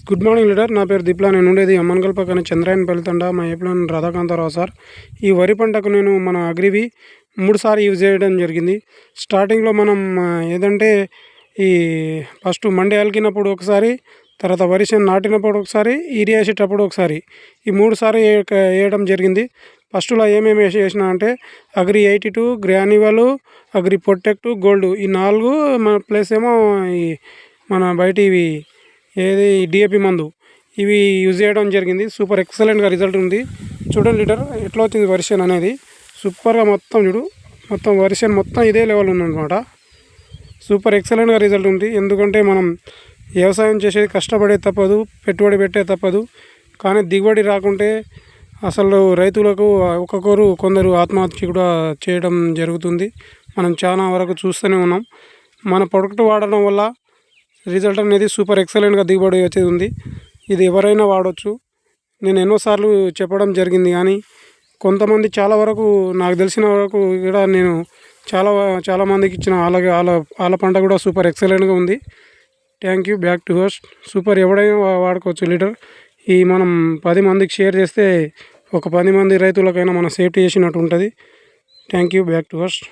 Good morning leader. నా పేరు దీప్లా. నేను ఉండేది అమ్మన్గల్ పక్కన చంద్రాయనపల్లి తండా. మా ఏప్లాన్ రాధాకాంతారావు సార్. ఈ వరి పంటకు నేను మన అగ్రివి 3 సార్లు యూజ్ చేయడం జరిగింది. స్టార్టింగ్లో మనం ఏదంటే ఈ ఫస్ట్ మండే అలికినప్పుడు ఒకసారి, తర్వాత వరి చేను నాటినప్పుడు ఒకసారి, యూరియా వేసేటప్పుడు ఒకసారి, ఈ 3 సార్లు వేయడం జరిగింది. ఫస్ట్లో ఏమేమి వేసిన అంటే అగ్రి 82, గ్రాన్యువల్, అగ్రి ప్రొటెక్ట్, గోల్డ్, ఈ 4 మన ప్లస్ ఏమో ఈ మన బయట ఇవి ఏది డిఏపి మందు, ఇవి యూజ్ చేయడం జరిగింది. సూపర్ ఎక్సలెంట్గా రిజల్ట్ ఉంది. చూడండి లీటర్ ఎట్లా వచ్చింది వర్షన్ అనేది. సూపర్గా మొత్తం చూడు, మొత్తం వర్షన్ మొత్తం ఇదే లెవెల్ ఉందన్నమాట. సూపర్ ఎక్సలెంట్గా రిజల్ట్ ఉంది. ఎందుకంటే మనం వ్యవసాయం చేసేది కష్టపడే తప్పదు, పెట్టుబడి పెట్టే తప్పదు. కానీ దిగుబడి రాకుంటే అసలు రైతులకు కొందరు ఆత్మహత్య కూడా చేయడం జరుగుతుంది. మనం చాలా వరకు చూస్తూనే ఉన్నాం. మన ప్రొడక్ట్ వాడడం వల్ల రిజల్ట్ అనేది సూపర్ ఎక్సలెంట్గా దిగుబడి వచ్చేది ఉంది. ఇది ఎవరైనా వాడవచ్చు. నేను ఎన్నోసార్లు చెప్పడం జరిగింది, కానీ కొంతమంది చాలా వరకు నాకు తెలిసిన వరకు కూడా నేను చాలామందికి ఇచ్చిన. అలాగే వాళ్ళ పంట కూడా సూపర్ ఎక్సలెంట్గా ఉంది. Thank you. Back to host. Super ఎవడైనా వాడుకోవచ్చు లీటర్. ఈ మనం 10 మందికి షేర్ చేస్తే ఒక 10 మంది రైతులకైనా మనం సేఫ్టీ చేసినట్టు ఉంటుంది. Thank you. Back to host.